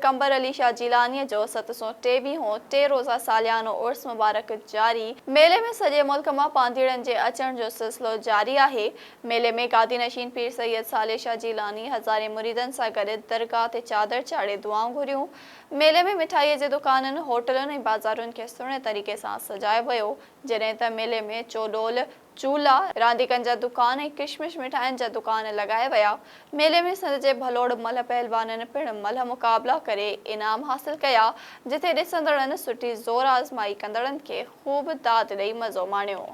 कंबर अली शाह जिलानी जो 723 टे रोज़ा सालियानो उर्स मुबारक जारी। मेले में सॼे मुल्क मां पांधीड़नि जे अचण जो सिलसिलो जारी आहे। मेले में गादी नशीन पीर सैयद साले शाह जिलानी हज़ारे मुरीदनि सां गॾु दरगाह ते चादर चाढ़े दुआऊं घुरियूं। मेले में मिठाईअ जे दुकाननि, होटलनि ऐं बाज़ारुनि खे सुहिणे तरीक़े सां सजायो वियो, जॾहिं त मेले में चोडोल, चूल्हा, रांदीगनि जा दुकान ऐं किशमिश मिठाइनि जा दुकान लॻाया विया। मेले में सिंध जे भलोड़ मल पहलवाननि पिणु मल मुक़ाबला करे इनाम हासिल कया, जिथे ॾिसंदड़नि सुठी ज़ोर आज़माई कंदड़नि खे ख़ूब दाद ॾेई मज़ो माणियो।